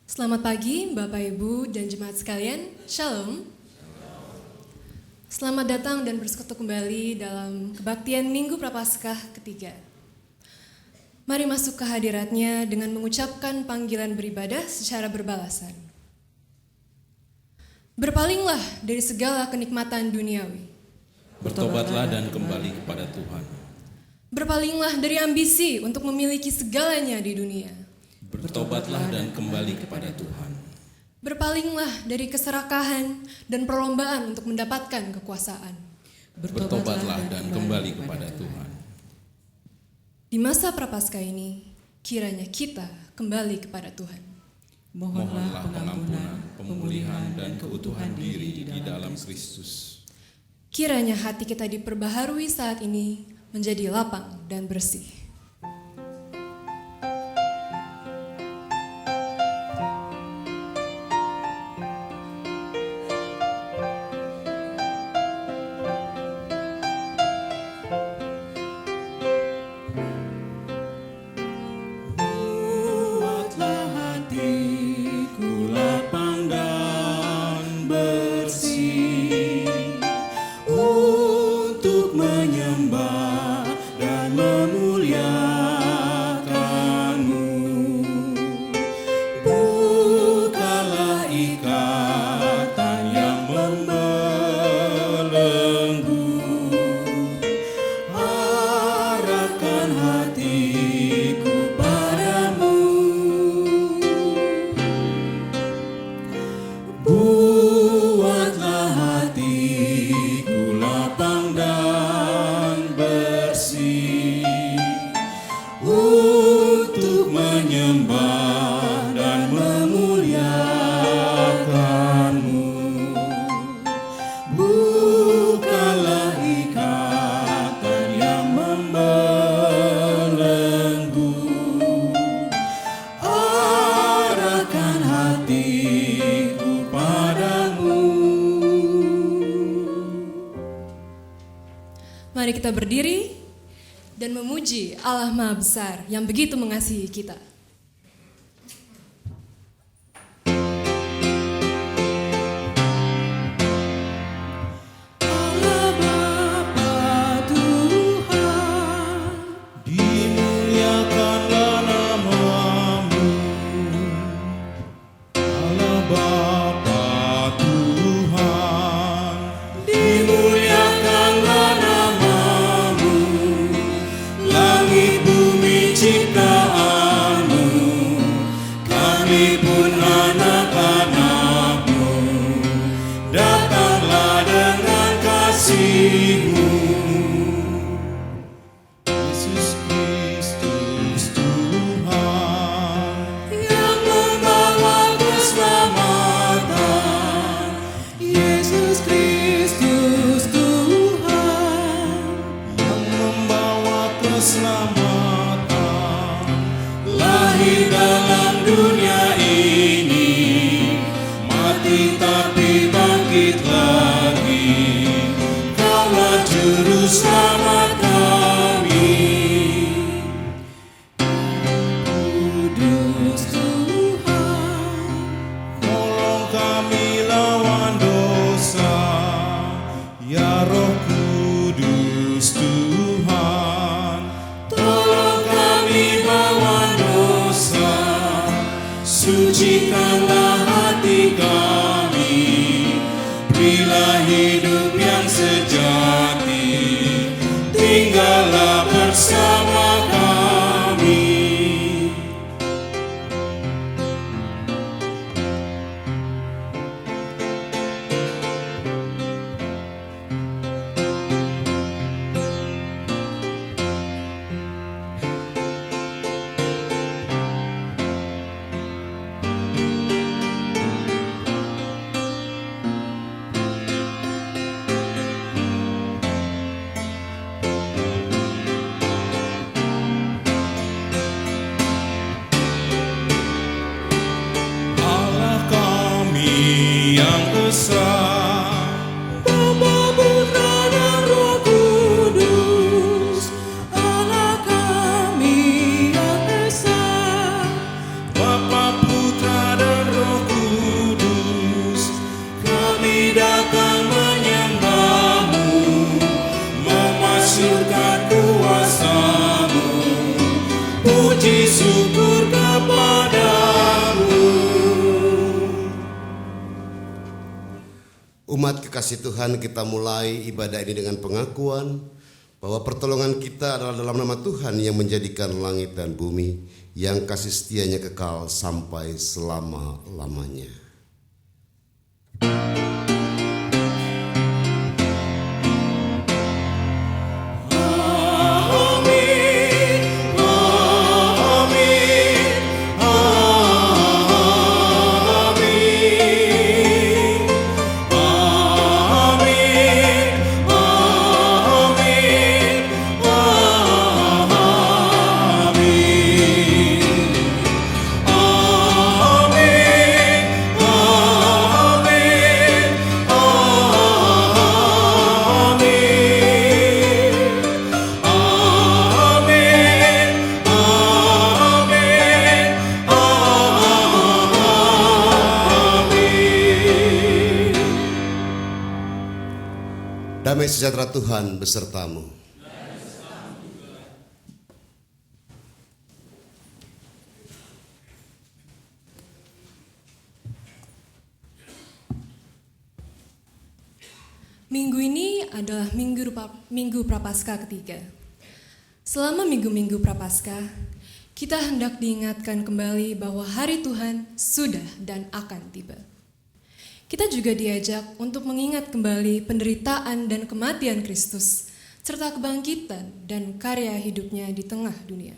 Selamat pagi Bapak Ibu dan jemaat sekalian, Shalom. Selamat datang dan bersekutu kembali dalam kebaktian Minggu Prapaskah ketiga. Mari masuk ke hadiratnya dengan mengucapkan panggilan beribadah secara berbalasan. Berpalinglah dari segala kenikmatan duniawi. Bertobatlah dan kembali kepada Tuhan. Berpalinglah dari ambisi untuk memiliki segalanya di dunia. Bertobatlah dan kembali kepada Tuhan. Berpalinglah dari keserakahan dan perlombaan untuk mendapatkan kekuasaan. Bertobatlah dan kembali kepada Tuhan. Di masa Prapaskah ini, kiranya kita kembali kepada Tuhan. Mohonlah pengampunan, pemulihan, dan keutuhan diri di dalam Kristus. Kiranya hati kita diperbaharui saat ini menjadi lapang dan bersih. Mari kita berdiri dan memuji Allah Maha Besar yang begitu mengasihi kita. Bapa, Putra, dan Umat kekasih Tuhan, kita mulai ibadah ini dengan pengakuan bahwa pertolongan kita adalah dalam nama Tuhan yang menjadikan langit dan bumi, yang kasih setianya kekal sampai selama-lamanya. Damai sejahtera Tuhan besertamu. Minggu ini adalah Minggu Prapaskah ketiga. Selama minggu-minggu Prapaskah, kita hendak diingatkan kembali bahwa hari Tuhan sudah dan akan tiba. Kita juga diajak untuk mengingat kembali penderitaan dan kematian Kristus, serta kebangkitan dan karya hidupnya di tengah dunia.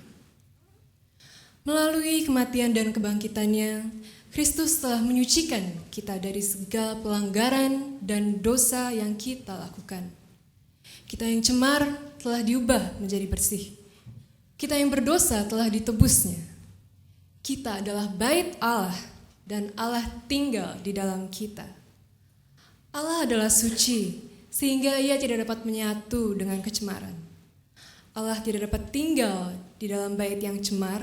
Melalui kematian dan kebangkitannya, Kristus telah menyucikan kita dari segala pelanggaran dan dosa yang kita lakukan. Kita yang cemar telah diubah menjadi bersih. Kita yang berdosa telah ditebusnya. Kita adalah bait Allah, dan Allah tinggal di dalam kita. Allah adalah suci, sehingga Ia tidak dapat menyatu dengan kecemaran. Allah tidak dapat tinggal di dalam bait yang cemar,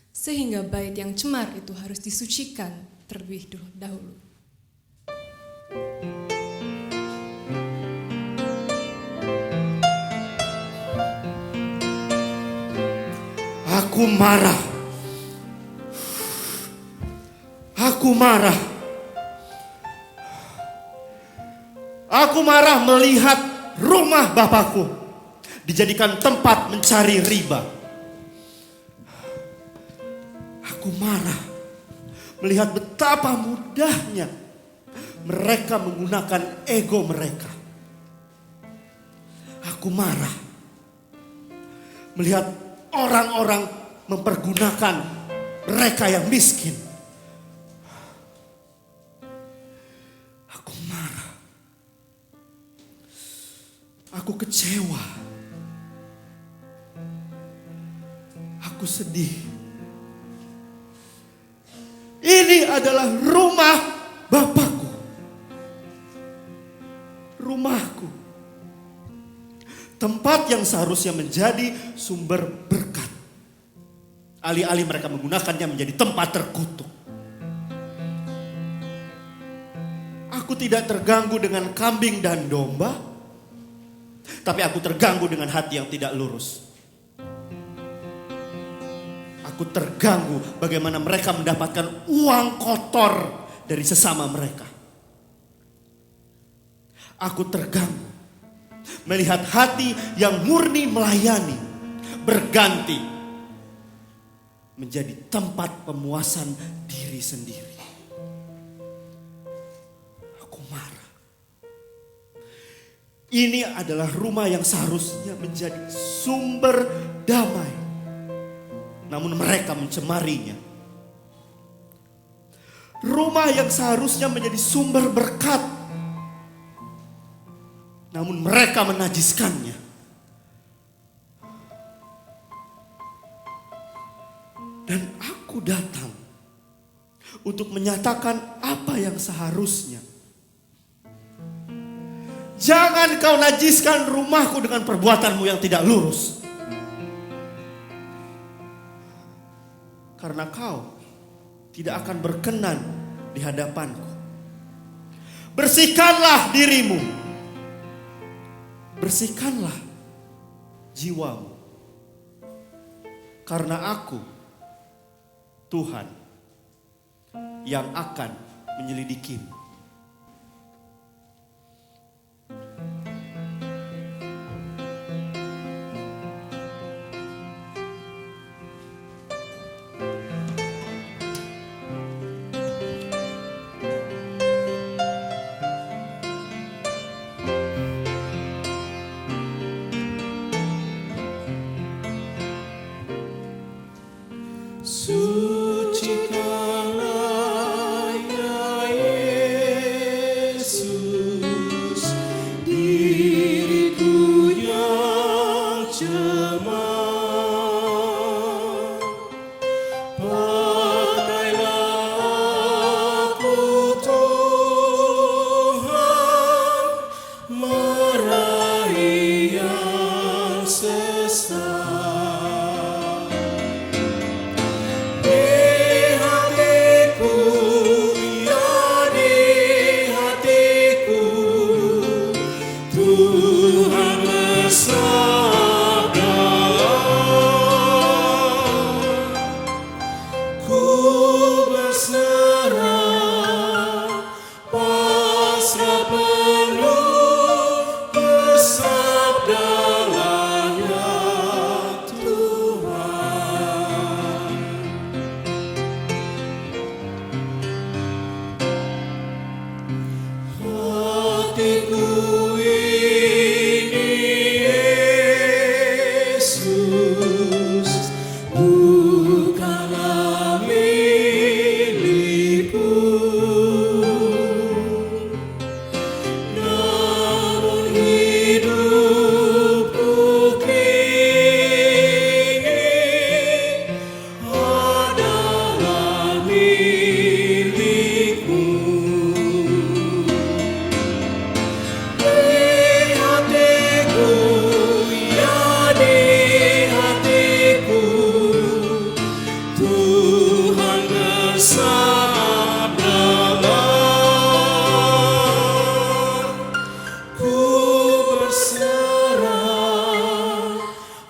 sehingga bait yang cemar itu harus disucikan terlebih dahulu. Aku marah. Aku marah. Aku marah melihat rumah Bapakku dijadikan tempat mencari riba. Aku marah melihat betapa mudahnya mereka menggunakan ego mereka. Aku marah melihat orang-orang mempergunakan mereka yang miskin. Aku marah. Aku kecewa. Aku sedih. Ini adalah rumah Bapakku. Rumahku. Tempat yang seharusnya menjadi sumber berkat. Alih-alih mereka menggunakannya menjadi tempat terkutuk. Aku tidak terganggu dengan kambing dan domba, tapi aku terganggu dengan hati yang tidak lurus. Aku terganggu bagaimana mereka mendapatkan uang kotor dari sesama mereka. Aku terganggu melihat hati yang murni melayani berganti menjadi tempat pemuasan diri sendiri. Aku marah. Ini adalah rumah yang seharusnya menjadi sumber damai, namun mereka mencemarinya. Rumah yang seharusnya menjadi sumber berkat, namun mereka menajiskannya. Dan aku datang untuk menyatakan apa yang seharusnya. Jangan kau najiskan rumahku dengan perbuatanmu yang tidak lurus. Karena kau tidak akan berkenan di hadapanku. Bersihkanlah dirimu. Bersihkanlah jiwamu. Karena aku, Tuhan, yang akan menyelidikimu. hatiku ini Yesus, bukanlah milikku, namun hidupku kini adalah milikmu. Di hatiku, ya di hatiku, Tuhan bersabdalah, ku berserah,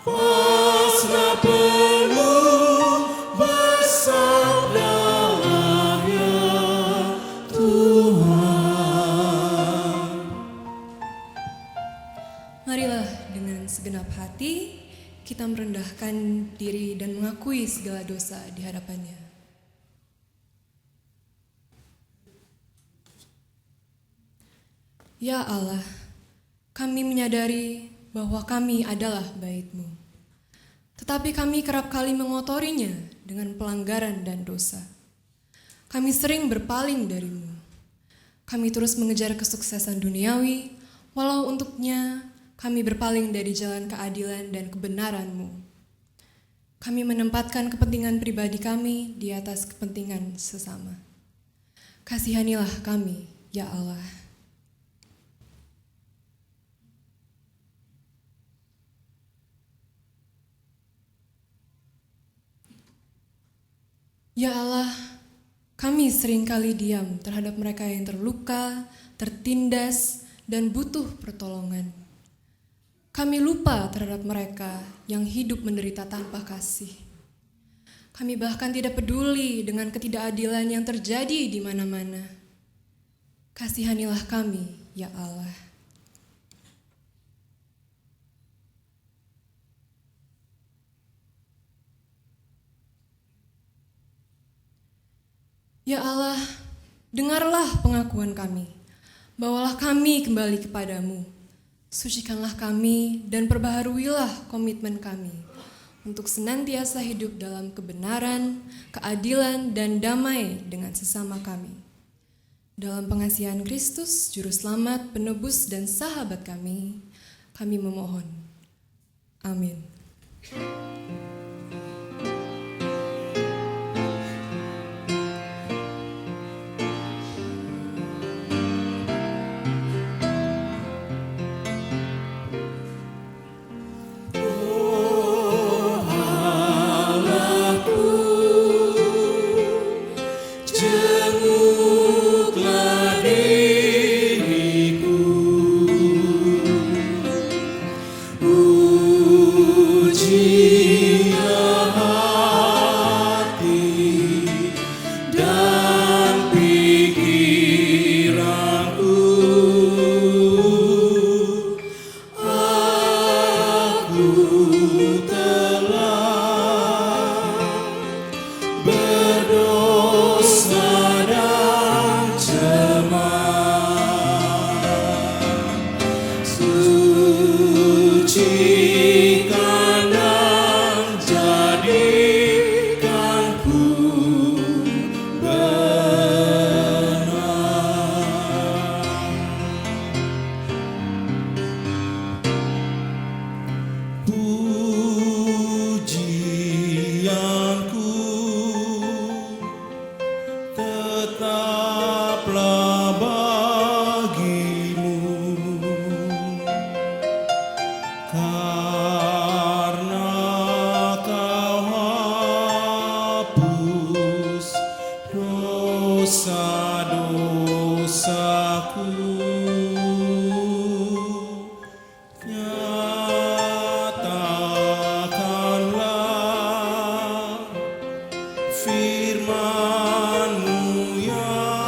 pasrah penuh, bersabdalah ya Tuhan. Marilah dengan segenap hati kita merendahkan diri dan mengakui segala dosa di hadapannya. Ya Allah, kami menyadari bahwa kami adalah bait-Mu. Tetapi kami kerap kali mengotorinya dengan pelanggaran dan dosa. Kami sering berpaling dari-Mu. Kami terus mengejar kesuksesan duniawi, walau untuknya kami berpaling dari jalan keadilan dan kebenaran-Mu. Kami menempatkan kepentingan pribadi kami di atas kepentingan sesama. Kasihanilah kami, ya Allah. Ya Allah, kami seringkali diam terhadap mereka yang terluka, tertindas, dan butuh pertolongan. Kami lupa terhadap mereka yang hidup menderita tanpa kasih. Kami bahkan tidak peduli dengan ketidakadilan yang terjadi di mana-mana. Kasihanilah kami, ya Allah. Ya Allah, dengarlah pengakuan kami. Bawalah kami kembali kepadamu. Sucikanlah kami dan perbaharuilah komitmen kami untuk senantiasa hidup dalam kebenaran, keadilan, dan damai dengan sesama kami. Dalam pengasihan Kristus, Juru Selamat, Penebus, dan Sahabat kami memohon. Amin. Jenguklah diriku, ujilah hati dan pikiranku. Aku telah berdosa dan cemar, sucikan dan jadikanku benar. Pujianku tetaplah bagimu, karena kau hapus dosa-dosaku. Nyatakanlah firman-Mu ya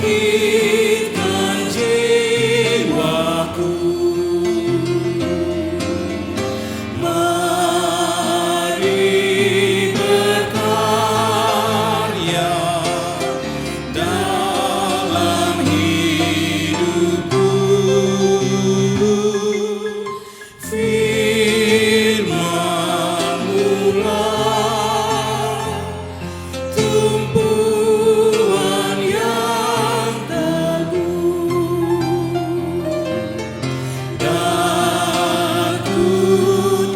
membangkitkan jiwaku. Mari berkarya dalam hidupku. Firman-Mu lah tumpuan yang teguh, dan ku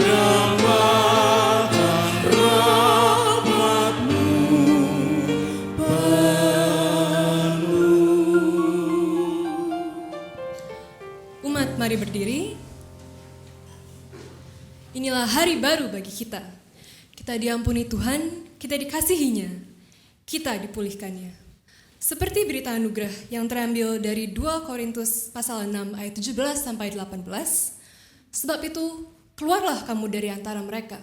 dambakan rahmat-Mu penuh. Umat, mari berdiri. Inilah hari baru bagi kita. Kita diampuni Tuhan, kita dikasihinya, kita dipulihkannya. Seperti berita anugerah yang terambil dari 2 Korintus pasal 6 ayat 17 sampai 18. Sebab itu, keluarlah kamu dari antara mereka,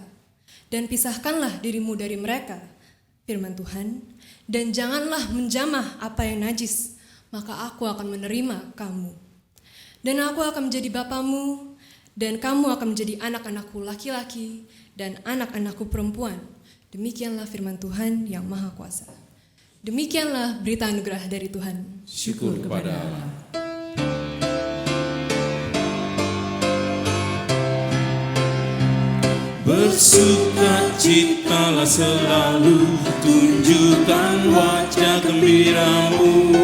dan pisahkanlah dirimu dari mereka, firman Tuhan, dan janganlah menjamah apa yang najis, maka aku akan menerima kamu. Dan aku akan menjadi bapamu, dan kamu akan menjadi anak-anakku laki-laki dan anak-anakku perempuan. Demikianlah firman Tuhan yang Maha Kuasa. Demikianlah berita anugerah dari Tuhan. Syukur kepada Allah. Bersukacitalah selalu, tunjukkan wajah gembiramu.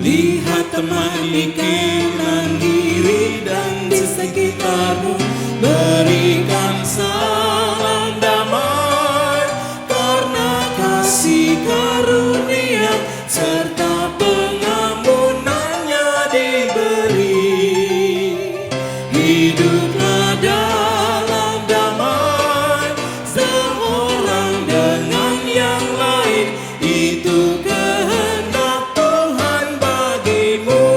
Lihat teman di kanan kiri dan di sekitarmu, berikan salam damai, karena kasih karunia serta pengampunannya diberi. Hiduplah dalam damai, seorang dengan yang lain, itu kehendak Tuhan bagimu.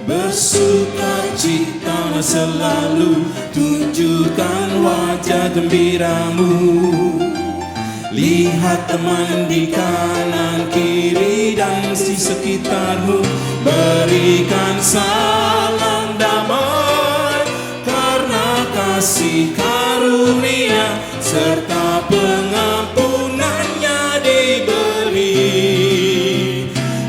Bersukacitalah selalu, tunjukkan wajah gembiramu. Lihat teman di kanan kiri dan di sekitarmu, berikan salam damai, karena kasih karunia serta pengampunannya diberi.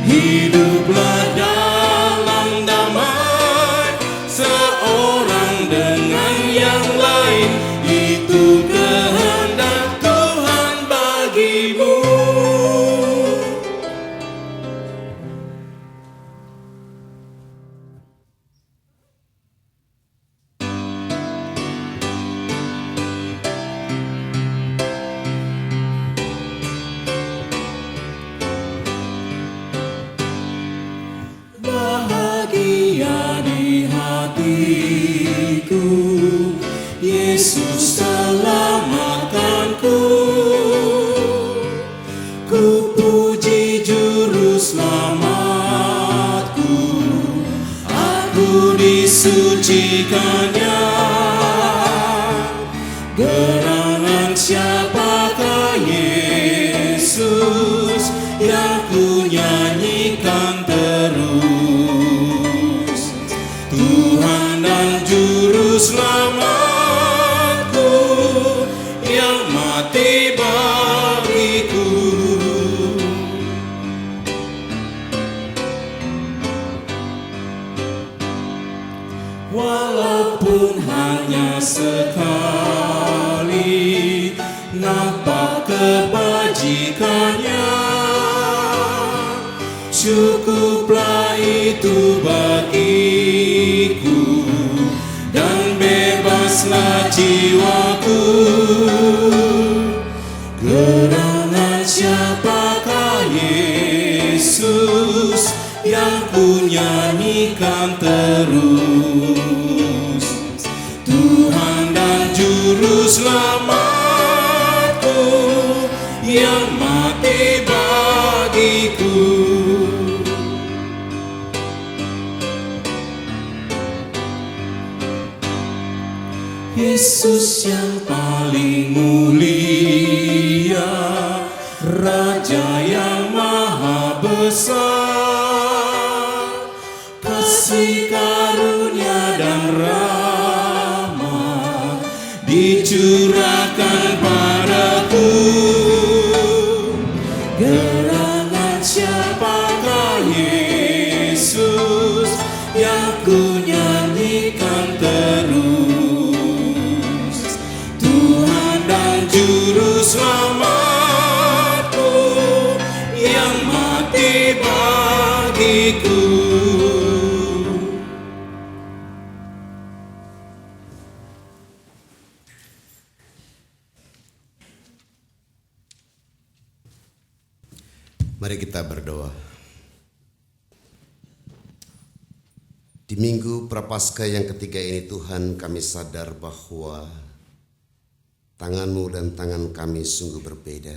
Hiduplah dalam damai, seorang dengan yang lain, itu kehendak Tuhan bagimu. Bahagia di hatiku, Yesus selamatkanku. Ku puji juru selamatku, aku disucikannya. Gerangan siapakah Yesus yang ku nyanyikan terus? Tuhan dan juru selamatku yang mati bagiku. Walaupun hanya sekali nampak kebajikannya, cukuplah itu bagiku, dan bebaslah jiwaku. Gerangan siapakah Yesus yang ku nyanyikan terus? Tuhan dan juru selamatku yang mati bagiku. Yesus yang paling mulia, Raja yang maha besar, kasih karunia dan rahmat dicurahkan padaku. Gerangan siapakah Yesus yang ku nyanyikan terus, Tuhan dan Juru Selamatku yang mati bagiku. Mari kita berdoa. Di minggu Prapaskah yang ketiga ini Tuhan, kami sadar bahwa tangan-Mu dan tangan kami sungguh berbeda.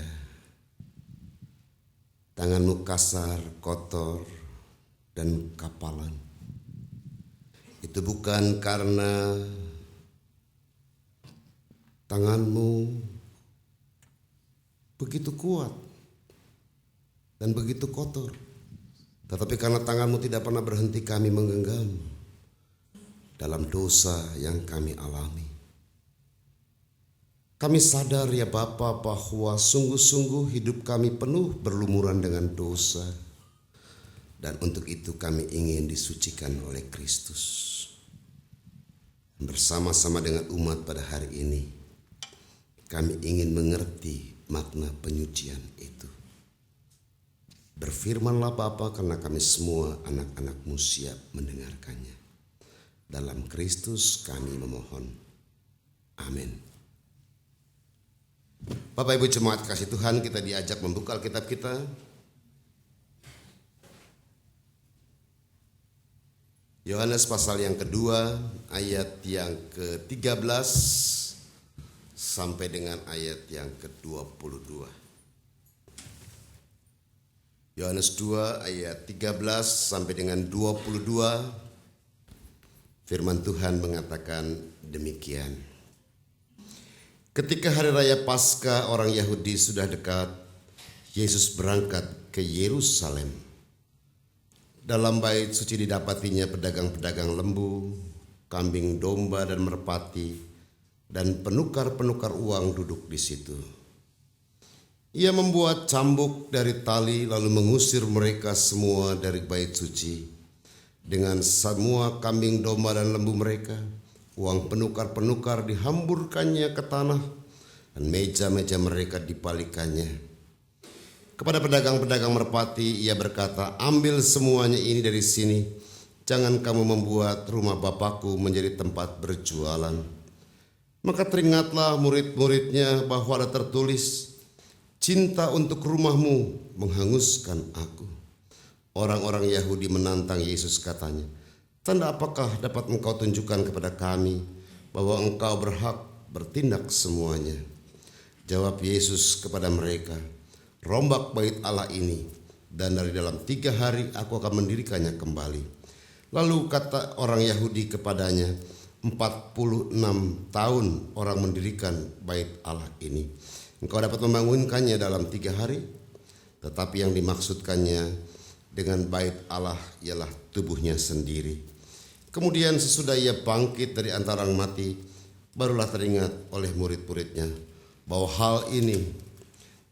Tangan-Mu kasar, kotor, dan kapalan. Itu bukan karena tangan-Mu begitu kuat dan begitu kotor, tetapi karena tangan-Mu tidak pernah berhenti kami menggenggam dalam dosa yang kami alami. Kami sadar ya Bapa bahwa sungguh-sungguh hidup kami penuh berlumuran dengan dosa, dan untuk itu kami ingin disucikan oleh Kristus. Bersama-sama dengan umat pada hari ini, kami ingin mengerti makna penyucian itu. Berfirmanlah Bapa, karena kami semua anak-anak-Mu siap mendengarkannya. Dalam Kristus kami memohon. Amin. Bapak Ibu jemaat kasih Tuhan, kita diajak membuka Alkitab kita. Yohanes pasal yang kedua, ayat yang ke-13 sampai dengan ayat yang ke-22. Yohanes 2 ayat 13 sampai dengan 22, firman Tuhan mengatakan demikian. Ketika hari raya Paskah orang Yahudi sudah dekat, Yesus berangkat ke Yerusalem. Dalam bait suci didapatinya pedagang-pedagang lembu, kambing domba dan merpati, dan penukar-penukar uang duduk di situ. Ia membuat cambuk dari tali lalu mengusir mereka semua dari bait suci dengan semua kambing domba dan lembu mereka. Uang penukar-penukar dihamburkannya ke tanah dan meja-meja mereka dipalikannya. Kepada pedagang-pedagang merpati ia berkata, ambil semuanya ini dari sini, jangan kamu membuat rumah Bapakku menjadi tempat berjualan. Maka teringatlah murid-muridnya bahwa ada tertulis, cinta untuk rumahmu menghanguskan aku. Orang-orang Yahudi menantang Yesus katanya, tanda apakah dapat engkau tunjukkan kepada kami bahwa engkau berhak bertindak semuanya? Jawab Yesus kepada mereka, rombak bait Allah ini, dan dari dalam 3 hari aku akan mendirikannya kembali. Lalu kata orang Yahudi kepadanya, 46 tahun orang mendirikan bait Allah ini. Engkau dapat membangunkannya dalam 3 hari? Tetapi yang dimaksudkannya dengan bait Allah ialah tubuhnya sendiri. Kemudian sesudah ia bangkit dari antara orang mati, barulah teringat oleh murid-muridnya bahwa hal ini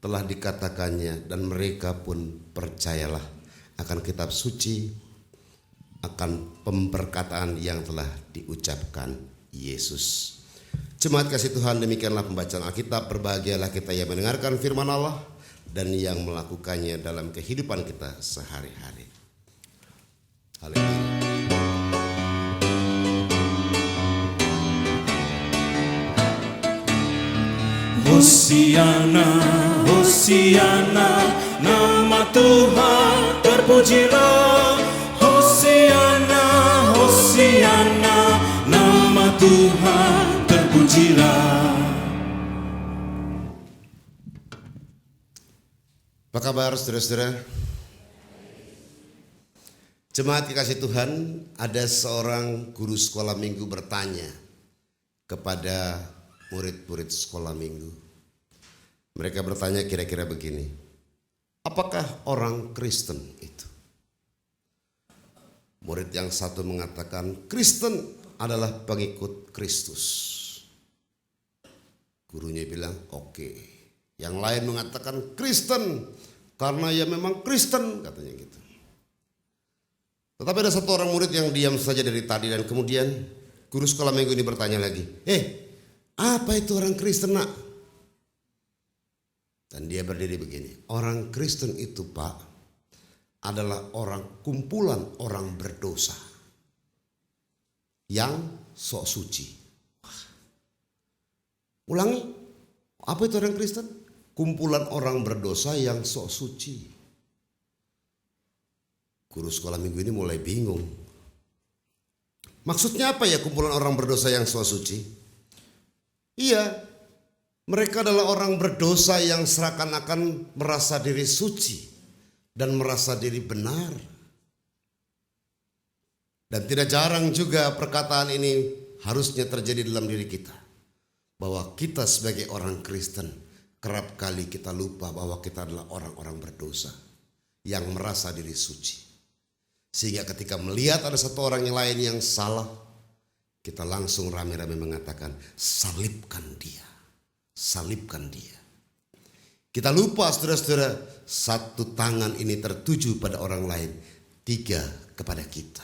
telah dikatakannya, dan mereka pun percayalah akan kitab suci, akan pemberkataan yang telah diucapkan Yesus. Jemaat kasih Tuhan, demikianlah pembacaan Alkitab. Berbahagialah kita yang mendengarkan firman Allah dan yang melakukannya dalam kehidupan kita sehari-hari. Haleluya. Hosiana, Hosiana, nama Tuhan terpujilah. Hosiana, Hosiana, nama Tuhan terpujilah. Apa kabar saudara-saudara? Jemaat dikasih Tuhan, ada seorang guru sekolah minggu bertanya kepada murid-murid sekolah minggu. Mereka bertanya kira-kira begini, Apakah orang Kristen itu? Murid yang satu mengatakan Kristen adalah pengikut Kristus. Gurunya bilang oke. Yang lain mengatakan Kristen karena ya memang Kristen, katanya gitu. Tetapi ada satu orang murid yang diam saja dari tadi, dan kemudian guru sekolah minggu ini bertanya lagi, apa itu orang Kristen, nak? Dan dia berdiri begini, orang Kristen itu, Pak, adalah kumpulan orang berdosa yang sok suci. Ulangi, apa itu orang Kristen? Kumpulan orang berdosa yang sok suci. Guru sekolah minggu ini mulai bingung. Maksudnya apa ya kumpulan orang berdosa yang sok suci? Iya, mereka adalah orang berdosa yang seakan-akan merasa diri suci dan merasa diri benar. Dan tidak jarang juga perkataan ini harusnya terjadi dalam diri kita. Bahwa kita sebagai orang Kristen kerap kali kita lupa bahwa kita adalah orang-orang berdosa yang merasa diri suci. Sehingga ketika melihat ada satu orang yang lain yang salah, kita langsung rame-rame mengatakan, salibkan dia, salibkan dia. Kita lupa saudara-saudara, satu tangan ini tertuju pada orang lain, tiga kepada kita.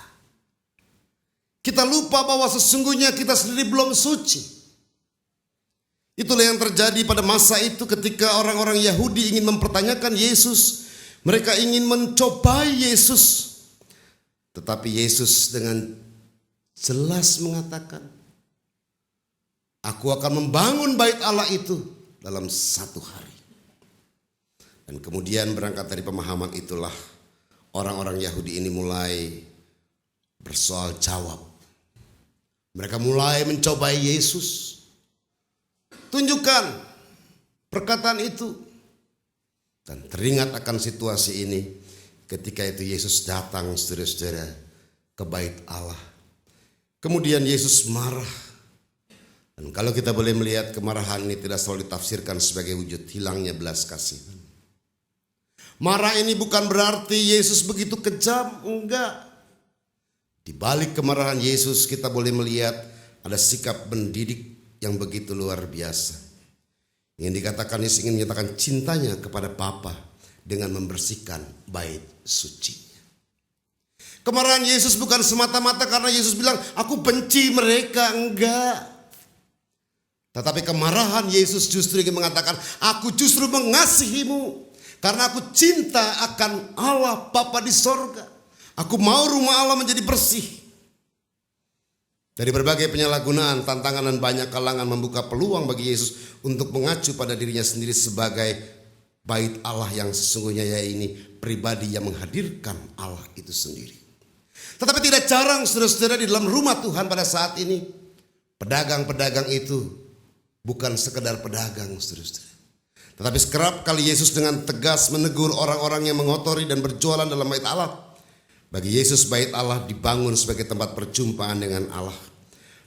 Kita lupa bahwa sesungguhnya kita sendiri belum suci. Itulah yang terjadi pada masa itu ketika orang-orang Yahudi ingin mempertanyakan Yesus. Mereka ingin mencobai Yesus. Tetapi Yesus dengan jelas mengatakan, aku akan membangun bait Allah itu dalam 1 hari. Dan kemudian berangkat dari pemahaman itulah orang-orang Yahudi ini mulai bersoal jawab. Mereka mulai mencobai Yesus. Tunjukkan perkataan itu. Dan teringat akan situasi ini ketika itu Yesus datang saudara-saudara ke bait Allah. Kemudian Yesus marah. Dan kalau kita boleh melihat kemarahan ini tidak selalu ditafsirkan sebagai wujud hilangnya belas kasihan. Marah ini bukan berarti Yesus begitu kejam, enggak. Di balik kemarahan Yesus kita boleh melihat ada sikap mendidik yang begitu luar biasa. Yang dikatakan Yesus ingin menyatakan cintanya kepada Bapa dengan membersihkan bait sucinya. Kemarahan Yesus bukan semata-mata karena Yesus bilang, aku benci mereka, enggak. Tetapi kemarahan Yesus justru ingin mengatakan, aku justru mengasihimu karena aku cinta akan Allah Bapa di sorga. Aku mau rumah Allah menjadi bersih. Dari berbagai penyalahgunaan, tantangan dan banyak kalangan membuka peluang bagi Yesus untuk mengacu pada dirinya sendiri sebagai bait Allah yang sesungguhnya ini pribadi yang menghadirkan Allah itu sendiri. Tetapi tidak jarang saudara-saudara di dalam rumah Tuhan pada saat ini, pedagang-pedagang itu bukan sekedar pedagang saudara-saudara. Tetapi kerap kali Yesus dengan tegas menegur orang-orang yang mengotori dan berjualan dalam bait Allah. Bagi Yesus bait Allah dibangun sebagai tempat perjumpaan dengan Allah.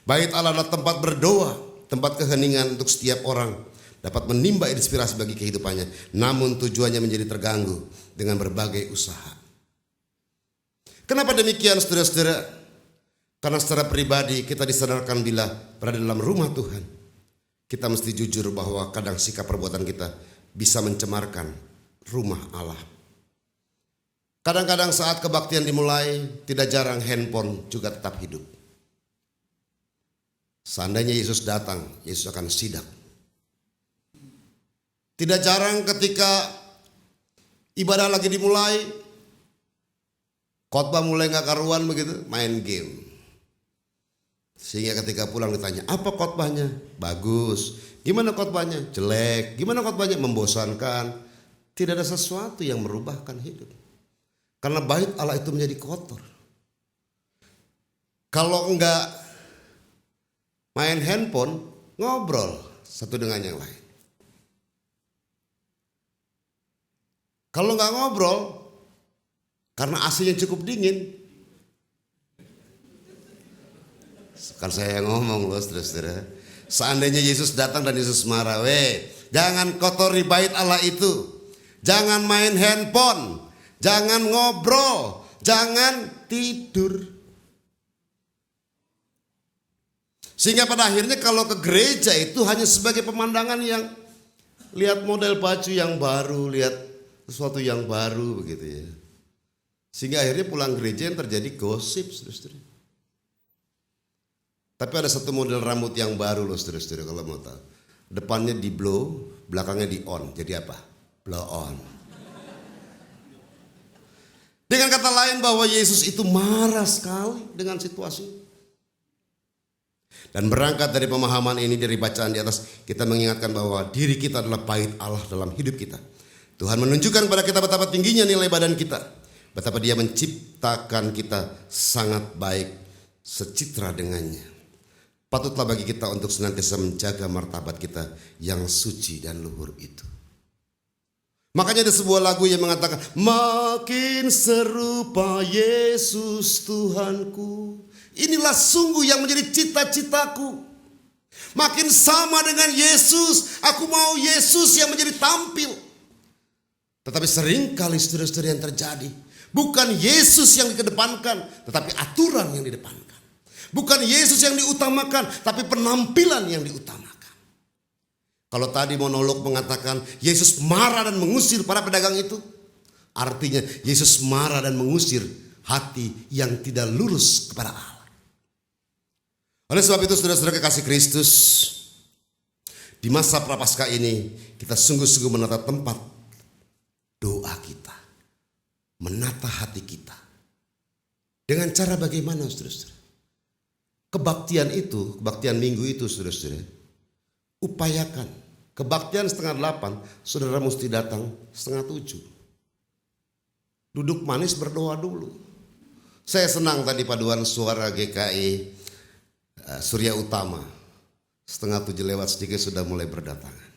Bait Allah adalah tempat berdoa, tempat keheningan untuk setiap orang dapat menimba inspirasi bagi kehidupannya. Namun tujuannya menjadi terganggu dengan berbagai usaha. Kenapa demikian saudara-saudara? Karena secara pribadi kita disadarkan bila berada dalam rumah Tuhan. Kita mesti jujur bahwa kadang sikap perbuatan kita bisa mencemarkan rumah Allah. Kadang-kadang saat kebaktian dimulai, tidak jarang handphone juga tetap hidup. Seandainya Yesus datang, Yesus akan sidak. Tidak jarang ketika ibadah lagi dimulai, khotbah mulai gak karuan begitu, main game. Sehingga ketika pulang ditanya, apa khotbahnya? Bagus. Gimana khotbahnya? Jelek. Gimana khotbahnya? Membosankan. Tidak ada sesuatu yang merubahkan hidup. Karena bait Allah itu menjadi kotor. Kalau enggak main handphone, ngobrol satu dengan yang lain. Kalau enggak ngobrol, karena AC-nya cukup dingin. Kan saya yang ngomong loh saudara-saudara. Seandainya Yesus datang dan Yesus marah, jangan kotori bait Allah itu. Jangan main handphone, jangan ngobrol, jangan tidur. Sehingga pada akhirnya kalau ke gereja itu hanya sebagai pemandangan yang lihat model baju yang baru, lihat sesuatu yang baru begitu ya. Sehingga akhirnya pulang gereja yang terjadi gosip, saudara-saudara. Tapi ada satu model rambut yang baru loh saudara-saudara kalau mau tahu. Depannya di blow, belakangnya di on. Jadi apa? Blow on. Dengan kata lain bahwa Yesus itu marah sekali dengan situasi. Dan berangkat dari pemahaman ini, dari bacaan di atas, kita mengingatkan bahwa diri kita adalah bait Allah dalam hidup kita. Tuhan menunjukkan kepada kita betapa tingginya nilai badan kita. Betapa Dia menciptakan kita sangat baik secitra dengannya. Patutlah bagi kita untuk senantiasa menjaga martabat kita yang suci dan luhur itu. Makanya ada sebuah lagu yang mengatakan, makin serupa Yesus Tuhanku. Inilah sungguh yang menjadi cita-citaku. Makin sama dengan Yesus, aku mau Yesus yang menjadi tampil. Tetapi seringkali saudara-saudara yang terjadi, bukan Yesus yang dikedepankan, tetapi aturan yang didepankan. Bukan Yesus yang diutamakan, tapi penampilan yang diutamakan. Kalau tadi monolog mengatakan Yesus marah dan mengusir para pedagang itu, artinya Yesus marah dan mengusir hati yang tidak lurus kepada Allah. Oleh sebab itu saudara-saudara kekasih Kristus, di masa Prapaskah ini kita sungguh-sungguh menata tempat doa kita, menata hati kita. Dengan cara bagaimana saudara-saudara? Kebaktian itu, kebaktian minggu itu saudara-saudara, upayakan. Kebaktian 7:30, saudara mesti datang 6:30. Duduk manis berdoa dulu. Saya senang tadi paduan suara GKI Surya Utama. 6:30 lewat sedikit sudah mulai berdatangan.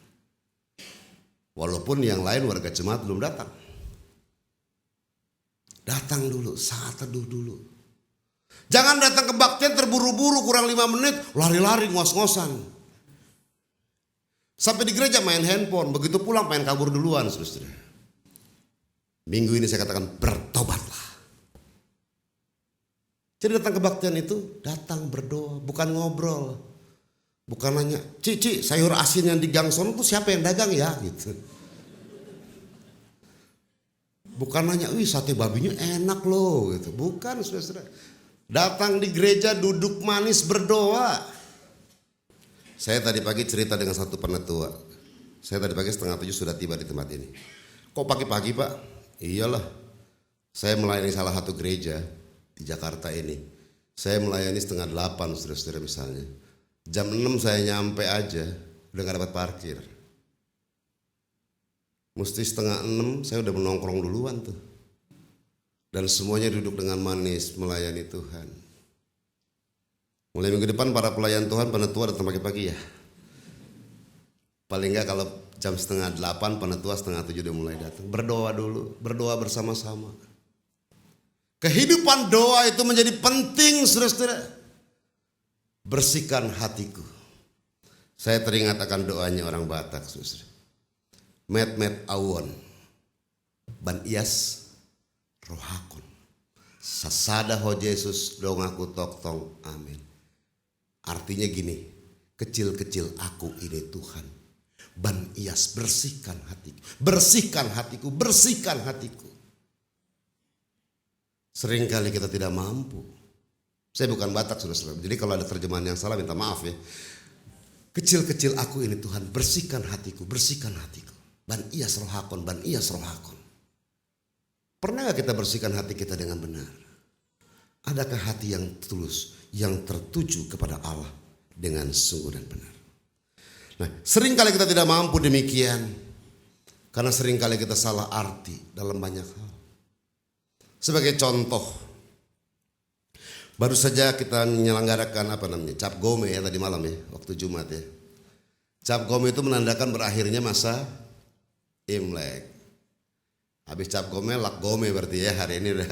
Walaupun yang lain warga jemaat belum datang. Datang dulu, saat teduh dulu. Jangan datang kebaktian terburu-buru kurang 5 menit, lari-lari ngos-ngosan. Sampai di gereja main handphone, begitu pulang pengen kabur duluan saudara. Minggu ini saya katakan bertobatlah. Jadi datang kebaktian itu, datang berdoa, bukan ngobrol. Bukan nanya, Ci, sayur asin yang di gang sono tuh siapa yang dagang ya gitu. Bukan nanya, wih sate babinya enak loh gitu. Bukan saudara. Datang di gereja duduk manis berdoa. Saya tadi pagi cerita dengan satu penetua. Saya tadi pagi 6:30 sudah tiba di tempat ini. Kok pagi-pagi Pak? Iyalah. Saya melayani salah satu gereja di Jakarta ini. Saya melayani 7:30 saudara-saudara misalnya. Jam 6 saya nyampe aja udah gak dapat parkir. Mesti 5:30 saya udah menongkrong duluan tuh. Dan semuanya duduk dengan manis melayani Tuhan. Mulai minggu depan para pelayan Tuhan penetua datang pagi-pagi ya. Paling enggak kalau jam 7:30 penetua 6:30 udah mulai datang. Berdoa dulu, berdoa bersama-sama. Kehidupan doa itu menjadi penting saudara-saudara. Bersihkan hatiku. Saya teringat akan doanya orang Batak saudara. Met awon. Ban ias rohakon. Sasada ho Yesus dong aku tok-tong. Amin. Artinya gini, kecil-kecil aku ini Tuhan. Ban ias bersihkan hatiku. Bersihkan hatiku, bersihkan hatiku. Seringkali kita tidak mampu. Saya bukan Batak saudara. Jadi kalau ada terjemahan yang salah minta maaf ya. Kecil-kecil aku ini Tuhan, bersihkan hatiku, bersihkan hatiku. Ban ias rohakon, ban ias rohakon. Pernah gak kita bersihkan hati kita dengan benar? Adakah hati yang tulus, yang tertuju kepada Allah dengan sungguh dan benar? Nah, seringkali kita tidak mampu demikian. Karena seringkali kita salah arti dalam banyak hal. Sebagai contoh, baru saja kita menyelenggarakan Cap Gome ya tadi malam ya, waktu Jumat ya. Cap Gome itu menandakan berakhirnya masa Imlek. Habis Cap Gome, Lak Gome berarti ya hari ini udah.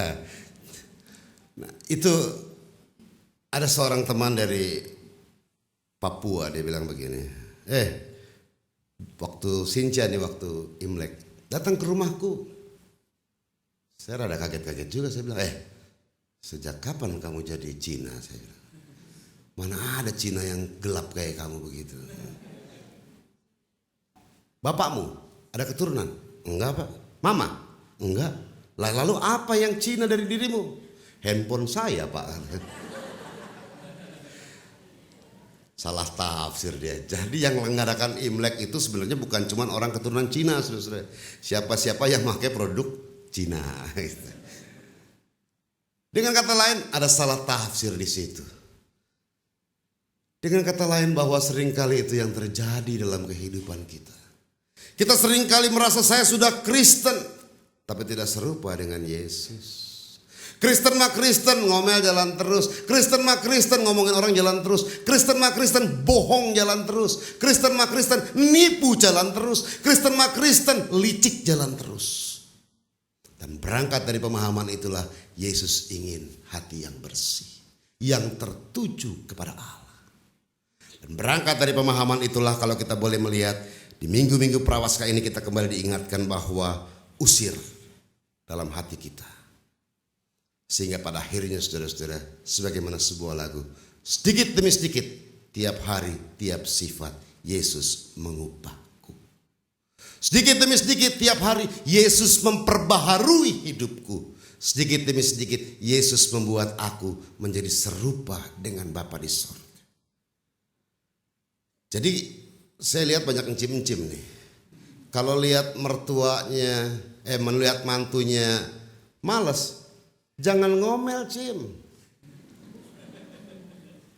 Nah, itu ada seorang teman dari Papua, dia bilang begini, waktu Sinja nih waktu Imlek, datang ke rumahku. Saya rada kaget-kaget juga, saya bilang, sejak kapan kamu jadi Cina? Saya bilang, mana ada Cina yang gelap kayak kamu begitu. Bapakmu ada keturunan? Enggak Pak. Mama? Enggak. Lalu apa yang Cina dari dirimu? Handphone saya Pak. Salah tafsir dia. Jadi yang mengadakan Imlek itu sebenarnya bukan cuma orang keturunan Cina, saudara-saudara. Siapa-siapa yang pakai produk Cina. Dengan kata lain, ada salah tafsir di situ. Dengan kata lain, bahwa seringkali itu yang terjadi dalam kehidupan kita. Kita seringkali merasa saya sudah Kristen, tapi tidak serupa dengan Yesus. Kristen mah Kristen ngomel jalan terus. Kristen mah Kristen ngomongin orang jalan terus. Kristen mah Kristen bohong jalan terus. Kristen mah Kristen nipu jalan terus. Kristen mah Kristen licik jalan terus. Dan berangkat dari pemahaman itulah Yesus ingin hati yang bersih, yang tertuju kepada Allah. Dan berangkat dari pemahaman itulah kalau kita boleh melihat di minggu-minggu Prawaskah ini kita kembali diingatkan bahwa usir dalam hati kita. Sehingga pada akhirnya saudara-saudara, sebagaimana sebuah lagu, sedikit demi sedikit, tiap hari, tiap sifat, Yesus mengubahku. Sedikit demi sedikit, tiap hari, Yesus memperbaharui hidupku. Sedikit demi sedikit, Yesus membuat aku menjadi serupa dengan Bapa di surga. Jadi saya lihat banyak encim-encim nih. Kalau lihat mertuanya, melihat mantunya malas, jangan ngomel Cim.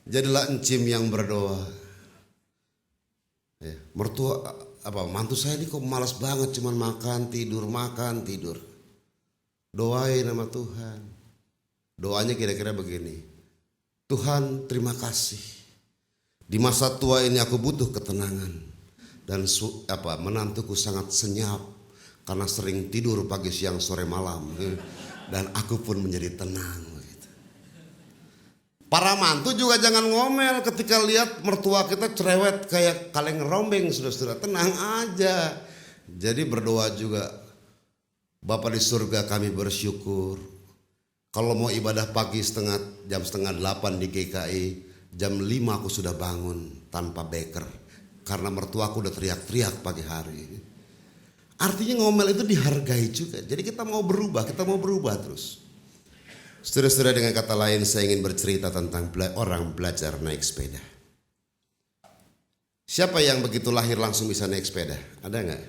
Jadilah encim yang berdoa. Mertua mantu saya ini kok malas banget, cuman makan tidur. Doain sama Tuhan. Doanya kira-kira begini. Tuhan terima kasih. Di masa tua ini aku butuh ketenangan. Dan menantuku sangat senyap karena sering tidur pagi, siang, sore, malam. Dan aku pun menjadi tenang. Para mantu juga jangan ngomel ketika lihat mertua kita cerewet kayak kaleng rombeng, saudara-saudara. Tenang aja. Jadi berdoa juga. Bapa di surga, kami bersyukur. Kalau mau ibadah pagi jam setengah 8 di GKI, jam 5 aku sudah bangun tanpa beker. Karena mertuaku udah teriak-teriak pagi hari. Artinya ngomel itu dihargai juga. Jadi kita mau berubah terus. Saudara-saudara, dengan kata lain saya ingin bercerita tentang orang belajar naik sepeda. Siapa yang begitu lahir langsung bisa naik sepeda? Ada nggak?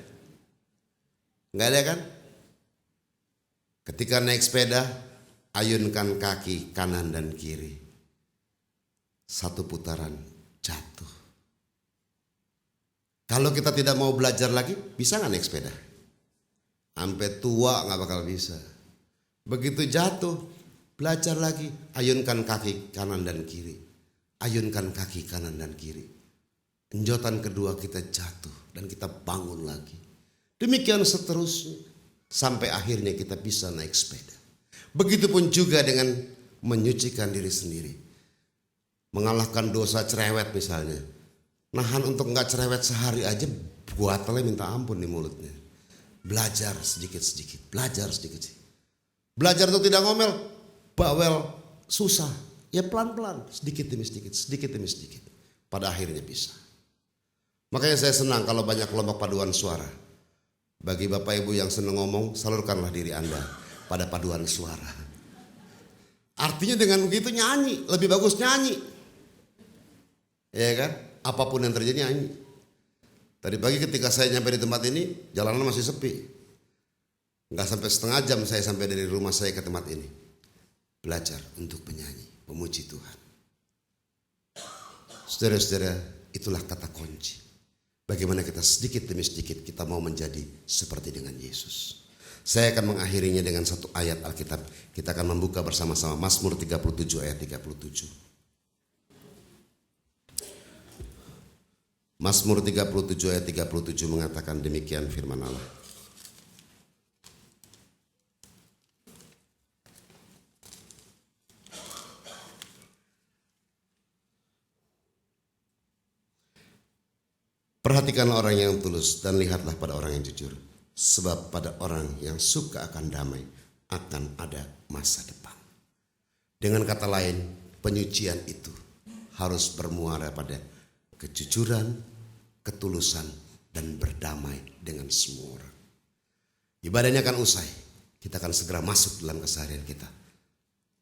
Nggak ada kan? Ketika naik sepeda, ayunkan kaki kanan dan kiri. 1 putaran jatuh. Kalau kita tidak mau belajar lagi, bisa nggak naik sepeda? Sampai tua nggak bakal bisa. Begitu jatuh, belajar lagi, ayunkan kaki kanan dan kiri. Ayunkan kaki kanan dan kiri. Enjotan kedua kita jatuh dan kita bangun lagi. Demikian seterusnya. Sampai akhirnya kita bisa naik sepeda. Begitupun juga dengan menyucikan diri sendiri. Mengalahkan dosa cerewet misalnya. Nahan untuk gak cerewet sehari aja buatelnya minta ampun di mulutnya. Belajar sedikit-sedikit. Belajar sedikit-sedikit. Belajar untuk tidak ngomel. Bawel susah. Ya pelan-pelan. Sedikit demi sedikit. Sedikit demi sedikit. Pada akhirnya bisa. Makanya saya senang kalau banyak kelompok paduan suara. Bagi Bapak Ibu yang senang ngomong, salurkanlah diri Anda pada paduan suara. Artinya dengan begitu nyanyi. Lebih bagus nyanyi. Ya kan? Apapun yang terjadi nyanyi. Tadi pagi ketika saya nyampe di tempat ini, jalanan masih sepi. Enggak sampai setengah jam saya sampai dari rumah saya ke tempat ini. Belajar untuk menyanyi, memuji Tuhan. Saudara-saudara, itulah kata kunci. Bagaimana kita sedikit demi sedikit kita mau menjadi seperti dengan Yesus. Saya akan mengakhirinya dengan satu ayat Alkitab. Kita akan membuka bersama-sama Mazmur 37 ayat 37. Mazmur 37 ayat 37 mengatakan demikian firman Allah. Perhatikanlah orang yang tulus dan lihatlah pada orang yang jujur. Sebab pada orang yang suka akan damai akan ada masa depan. Dengan kata lain, penyucian itu harus bermuara pada kejujuran, ketulusan, dan berdamai dengan semua orang. Ibadahnya akan usai, kita akan segera masuk dalam keseharian kita.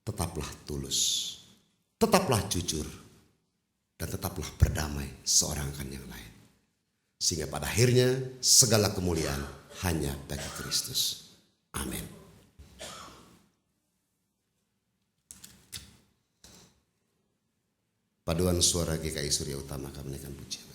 Tetaplah tulus, tetaplah jujur, dan tetaplah berdamai seorang akan yang lain. Sehingga pada akhirnya segala kemuliaan hanya bagi Kristus. Amin. Paduan suara GKI Surya Utama kami menaikkan pujian.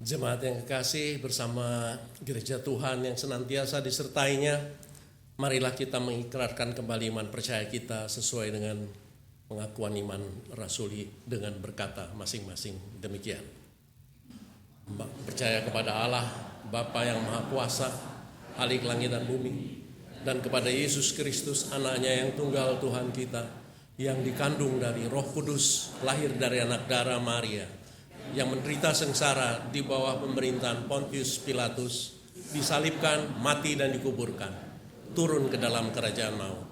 Jemaat yang kekasih, bersama gereja Tuhan yang senantiasa disertainya, marilah kita mengikrarkan kembali iman percaya kita sesuai dengan pengakuan iman rasuli dengan berkata masing-masing demikian. Percaya kepada Allah, Bapa yang Maha Kuasa, Khalik langit dan bumi, dan kepada Yesus Kristus, anaknya yang tunggal Tuhan kita, yang dikandung dari Roh Kudus, lahir dari anak darah Maria, yang menderita sengsara di bawah pemerintahan Pontius Pilatus, disalibkan, mati dan dikuburkan, turun ke dalam kerajaan maut.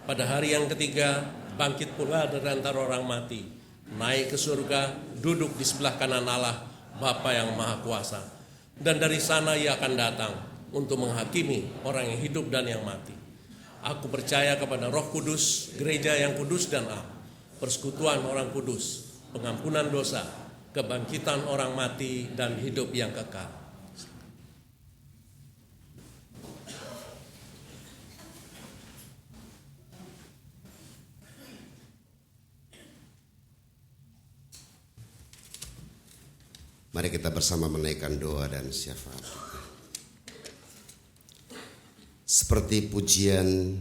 Pada hari yang ketiga, bangkit pula dari antara orang mati, naik ke surga, duduk di sebelah kanan Allah, Bapa yang Maha Kuasa. Dan dari sana ia akan datang untuk menghakimi orang yang hidup dan yang mati. Aku percaya kepada Roh Kudus, gereja yang kudus dan am, persekutuan orang kudus, pengampunan dosa, kebangkitan orang mati dan hidup yang kekal. Mari kita bersama menaikkan doa dan syafaat. Seperti pujian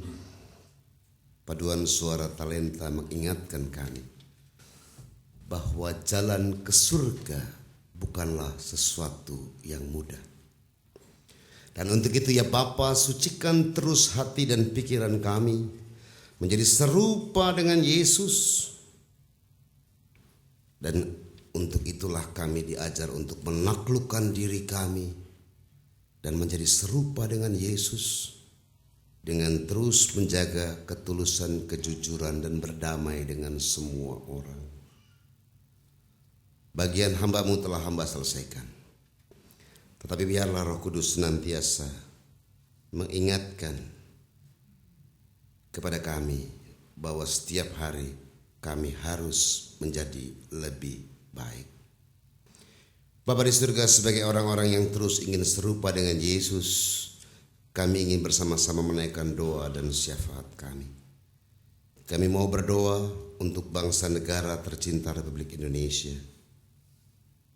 paduan suara talenta mengingatkan kami bahwa jalan ke surga bukanlah sesuatu yang mudah. Dan untuk itu ya Bapa, sucikan terus hati dan pikiran kami menjadi serupa dengan Yesus. Dan untuk itulah kami diajar untuk menaklukkan diri kami dan menjadi serupa dengan Yesus dengan terus menjaga ketulusan, kejujuran dan berdamai dengan semua orang. Bagian hamba-Mu telah hamba selesaikan. Tetapi biarlah Roh Kudus senantiasa mengingatkan kepada kami bahwa setiap hari kami harus menjadi lebih baik. Bapa di surga, sebagai orang-orang yang terus ingin serupa dengan Yesus, kami ingin bersama-sama menaikkan doa dan syafaat kami. Kami mau berdoa untuk bangsa negara tercinta Republik Indonesia.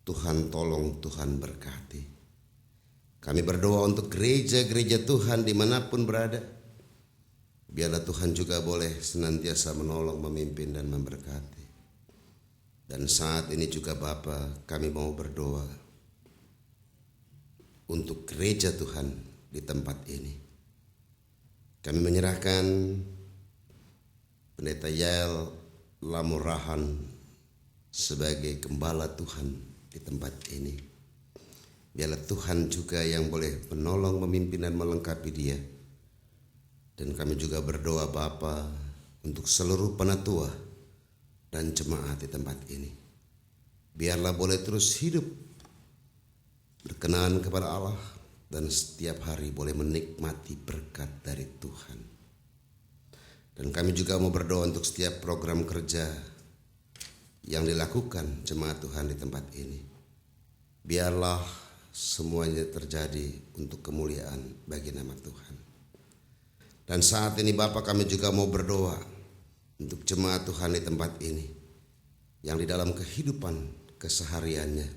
Tuhan tolong, Tuhan berkati. Kami berdoa untuk gereja-gereja Tuhan dimanapun berada. Biarlah Tuhan juga boleh senantiasa menolong, memimpin dan memberkati. Dan saat ini juga Bapa, kami mau berdoa untuk gereja Tuhan di tempat ini. Kami menyerahkan Pendeta Yael Lamurahan sebagai gembala Tuhan di tempat ini. Biarlah Tuhan juga yang boleh menolong, memimpin dan melengkapi dia. Dan kami juga berdoa Bapa untuk seluruh penatua dan jemaat di tempat ini. Biarlah boleh terus hidup berkenan kepada Allah dan setiap hari boleh menikmati berkat dari Tuhan. Dan kami juga mau berdoa untuk setiap program kerja yang dilakukan jemaat Tuhan di tempat ini. Biarlah semuanya terjadi untuk kemuliaan bagi nama Tuhan. Dan saat ini Bapa, kami juga mau berdoa untuk jemaat Tuhan di tempat ini yang di dalam kehidupan kesehariannya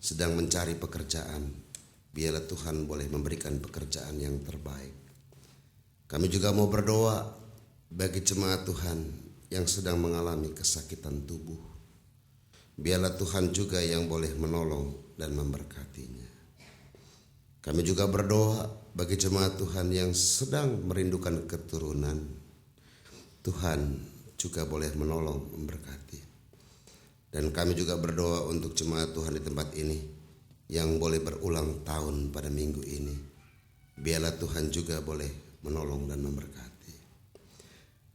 sedang mencari pekerjaan. Biarlah Tuhan boleh memberikan pekerjaan yang terbaik. Kami juga mau berdoa bagi jemaat Tuhan yang sedang mengalami kesakitan tubuh. Biarlah Tuhan juga yang boleh menolong dan memberkatinya. Kami juga berdoa bagi jemaat Tuhan yang sedang merindukan keturunan. Tuhan juga boleh menolong, memberkati. Dan kami juga berdoa untuk jemaat Tuhan di tempat ini yang boleh berulang tahun pada minggu ini. Biarlah Tuhan juga boleh menolong dan memberkati.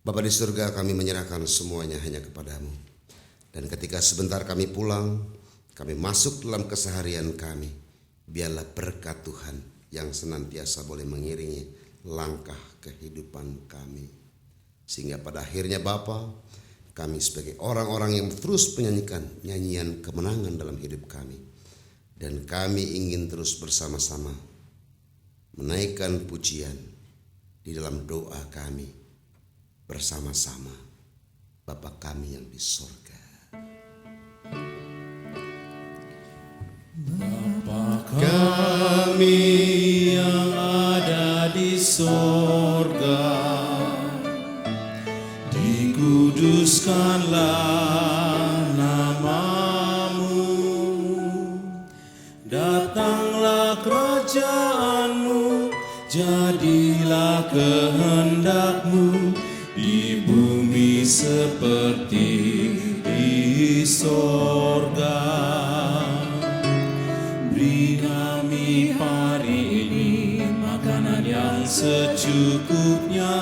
Bapa di surga, kami menyerahkan semuanya hanya kepadamu. Dan ketika sebentar kami pulang, kami masuk dalam keseharian kami, biarlah berkat Tuhan yang senantiasa boleh mengiringi langkah kehidupan kami. Sehingga pada akhirnya Bapa, kami sebagai orang-orang yang terus menyanyikan nyanyian kemenangan dalam hidup kami. Dan kami ingin terus bersama-sama menaikkan pujian di dalam doa kami bersama-sama Bapa kami yang di sorga. kami yang ada di sorga, dikuduskanlah namamu, datanglah kerajaanmu, jadilah kehendakmu di bumi seperti di sorga. Beri kami hari ini makanan yang secukupnya,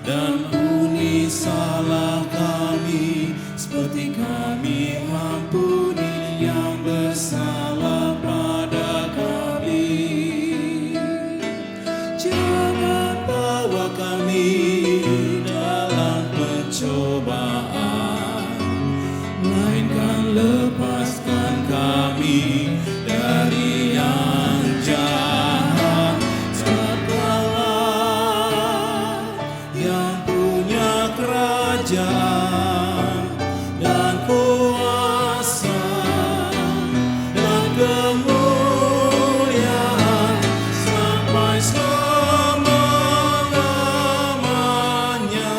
dan ampuni salah kami seperti kami ampuni yang bersalah pada kami. Jangan bawa kami dalam pencobaan, melainkan lepaskan kami dari yang jahat. Sebab Kaulah yang punya kerajaan dan kuasa dan kemuliaan sampai selama-lamanya.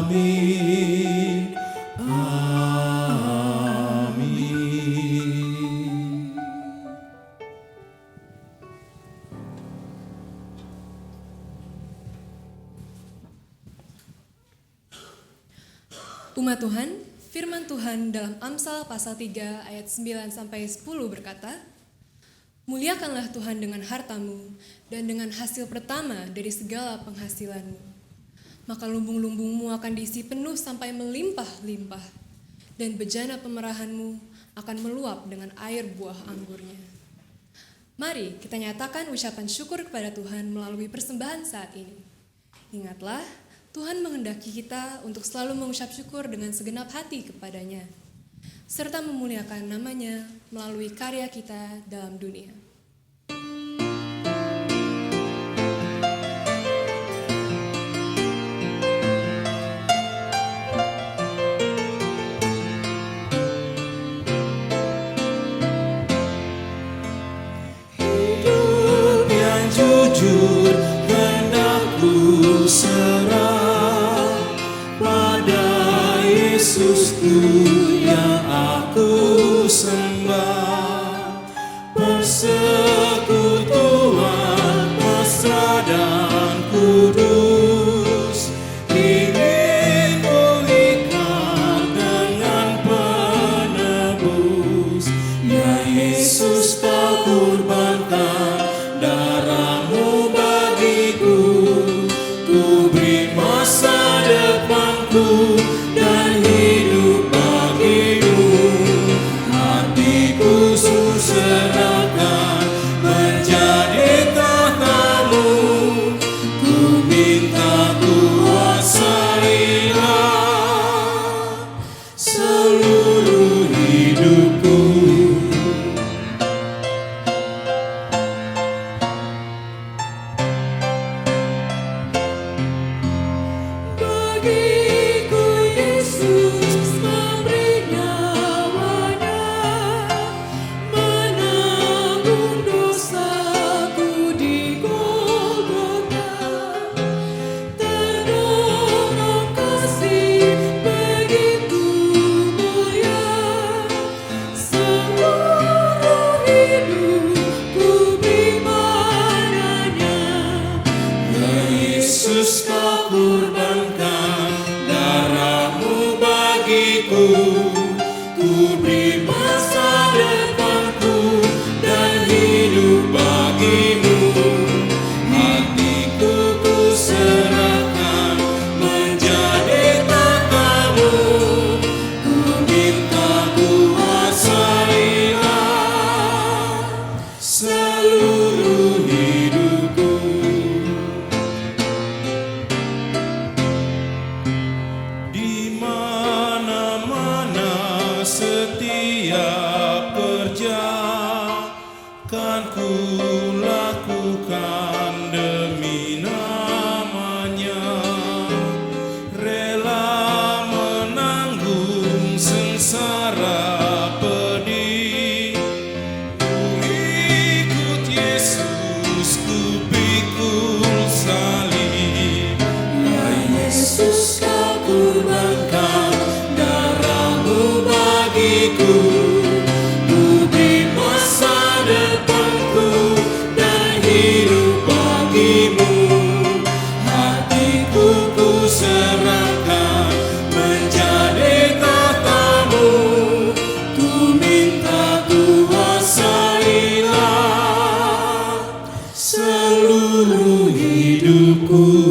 Amin. Amin. Umat Tuhan, firman Tuhan dalam Amsal pasal 3 ayat 9 sampai 10 berkata, "Muliakanlah Tuhan dengan hartamu dan dengan hasil pertama dari segala penghasilanmu. Maka lumbung-lumbungmu akan diisi penuh sampai melimpah-limpah, dan bejana pemerahanmu akan meluap dengan air buah anggurnya." Mari kita nyatakan ucapan syukur kepada Tuhan melalui persembahan saat ini. Ingatlah, Tuhan menghendaki kita untuk selalu mengucap syukur dengan segenap hati kepadanya, serta memuliakan namanya melalui karya kita dalam dunia. Hidup yang jujur hendak ku serah pada Yesusku yang aku sembah. Persekutuan mesra dan kudus ingin ku ikat dengan penebus. Ya Yesus, Kau kurbankan darahmu bagiku, ku beri masa depanku dan hidup bagimu. Hatiku serahkan menjadi tahtamu, ku minta kuasailah seluruh hidupku. Bagiku Yesus memberi nyawanya, menanggung dosaku di Golgota. Terdorong kasih begitu mulia, seluruh hidupku beri padanya. Ya Yesus, Kau kurbankan darahmu bagiku, ku beri masa depanku dan hidup bagimu. Hatiku ku serahkan menjadi tahtamu, ku minta kuasailah seluruh hidupku. Di mana-mana setiap kerja kan ku lakukan demi namanya, rela menanggung sengsara pedih bagiku. Ku beri masa depanku dan hidup bagimu. Hatiku ku serahkan menjadi tahtamu. Ku minta kuasailah seluruh hidupku.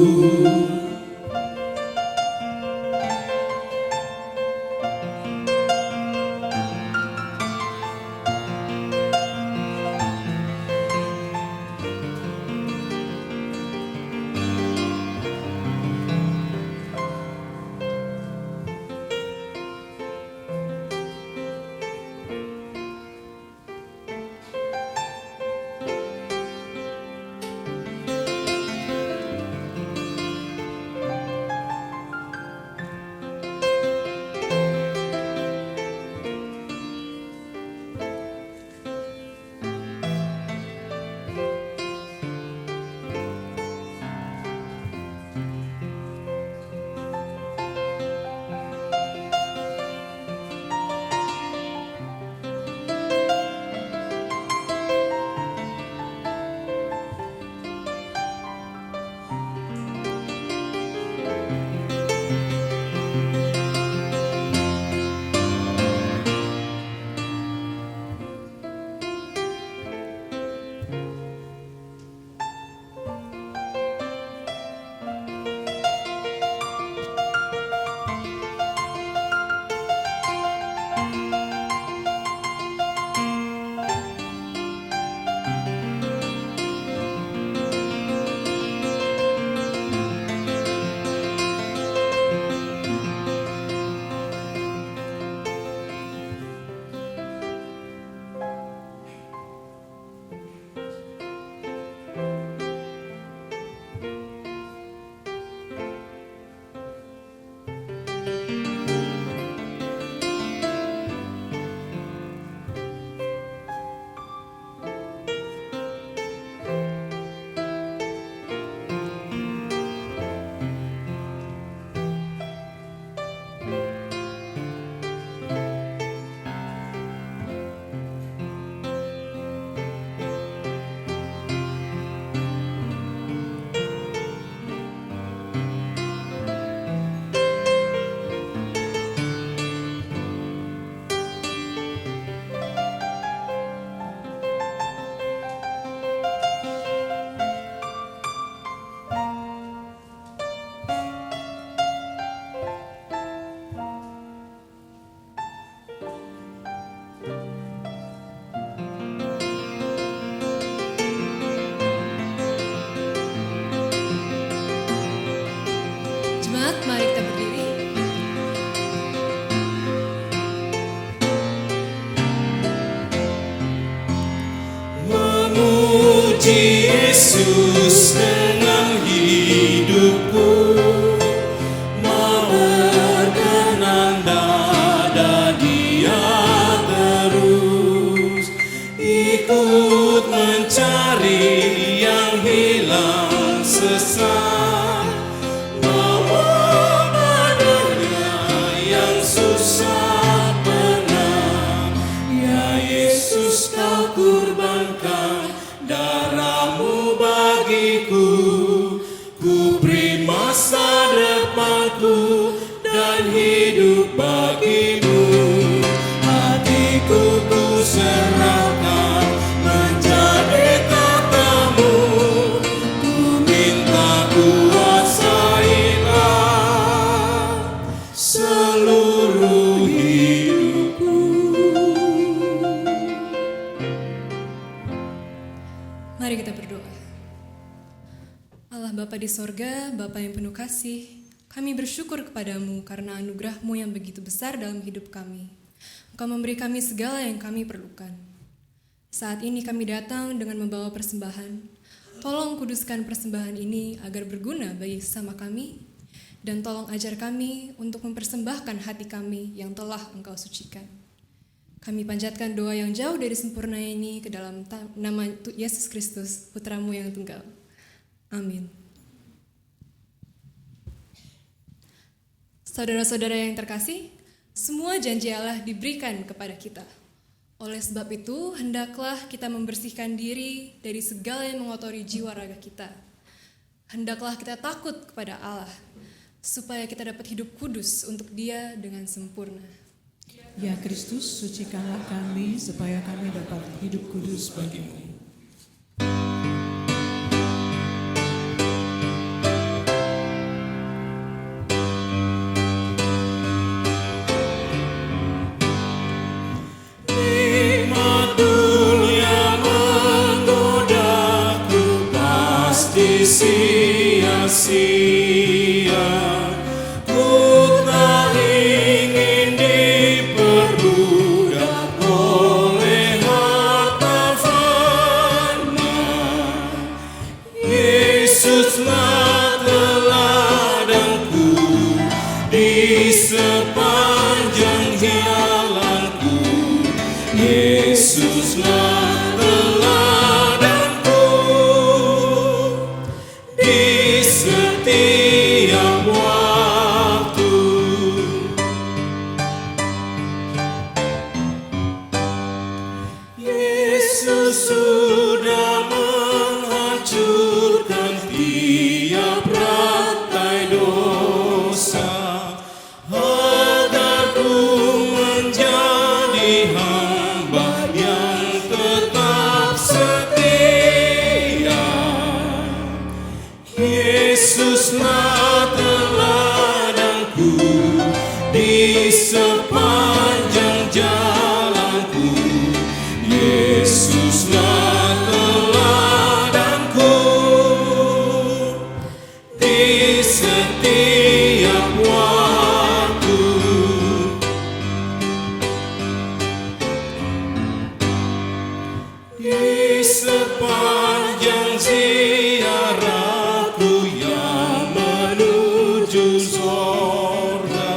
Jemaat, mari kita berdiri. Memuji Yesus dengan hidupku, memperkenan dada Dia terus, ikut mencari yang hilang sesat, bawa padanya yang susah benar. Ya Yesus, Kau kurbankan darahmu bagiku. Ku beri masa depanku dan hidup bagimu. Hatiku ku serahkan menjadi tahtamu. Ku minta kuasailah seluruh hidupku. Mari kita berdoa. Allah Bapa di sorga, Bapa yang penuh kasih, kami bersyukur kepadamu karena anugerah-Mu yang begitu besar dalam hidup kami. Engkau memberi kami segala yang kami perlukan. Saat ini kami datang dengan membawa persembahan. Tolong kuduskan persembahan ini agar berguna bagi sesama kami, dan tolong ajar kami untuk mempersembahkan hati kami yang telah Engkau sucikan. Kami panjatkan doa yang jauh dari sempurna ini ke dalam nama Yesus Kristus, Putra-Mu yang tunggal. Amin. Saudara-saudara yang terkasih, Semua janji Allah diberikan kepada kita. Oleh sebab itu, hendaklah kita membersihkan diri dari segala yang mengotori jiwa raga kita. Hendaklah kita takut kepada Allah, supaya kita dapat hidup kudus untuk Dia dengan sempurna. Ya Kristus, sucikanlah kami supaya kami dapat hidup kudus bagimu. Sia-sia, ku tak ingin diperbudak oleh harta fana. Yesuslah teladanku di sepanjang jalanku. Yesuslah setiap waktu. Yesus sudah menghancurkan tiap rantai dosa, agar ku menjadi hamba yang tetap setia. Yesuslah teladanku di sepanjang jalanku. Yesuslah teladanku di setiap waktu. Di sepanjang ziarahku yang menuju sorga,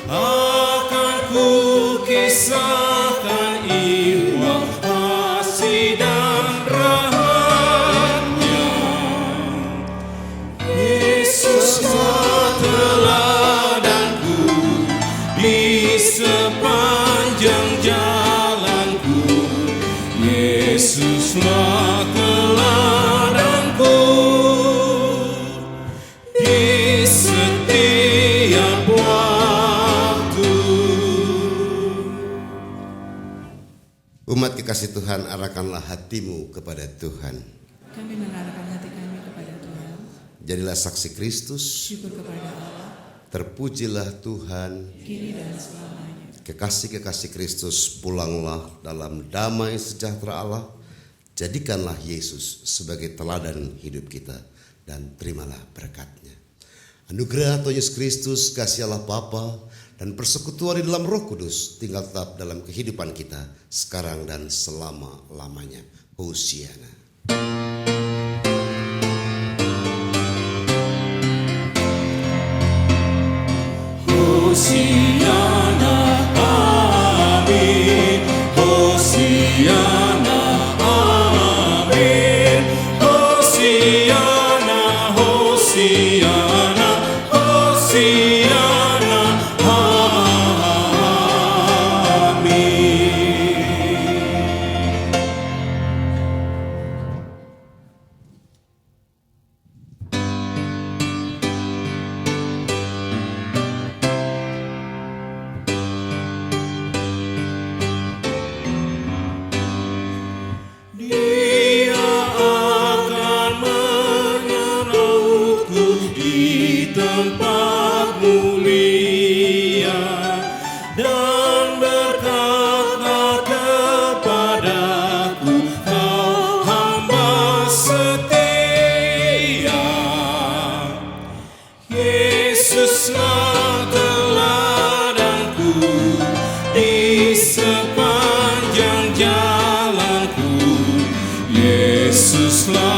akan ku kisahkan ihwal kasih dan rahmatnya. Yesuslah teladanku di sepanjang jalanku. Yesuslah teladanku di setiap waktu. Umat kekasih Tuhan, arahkanlah hatimu kepada Tuhan. Kami mengarahkan hati kami kepada Tuhan. Jadilah saksi Kristus. Syukur kepada Allah, Terpujilah Tuhan. kini dan selamanya. Kekasih-kekasih Kristus, pulanglah dalam damai sejahtera Allah. Jadikanlah Yesus sebagai teladan hidup kita dan terimalah berkat-Nya. Anugerah Tuhan Yesus Kristus, kasih Allah Bapa dan persekutuan di dalam Roh Kudus tinggal tetap dalam kehidupan kita sekarang dan selama-lamanya. Hosiana. Hosiana, amin. Hosiana, amin. Hosiana, Hosiana, Hosiana, amin. Dia akan menyerahku di tempat mulia dan berkata kepadaku, kau hamba setia. Yesuslah teladanku di sepanjang jalanku. Yesuslah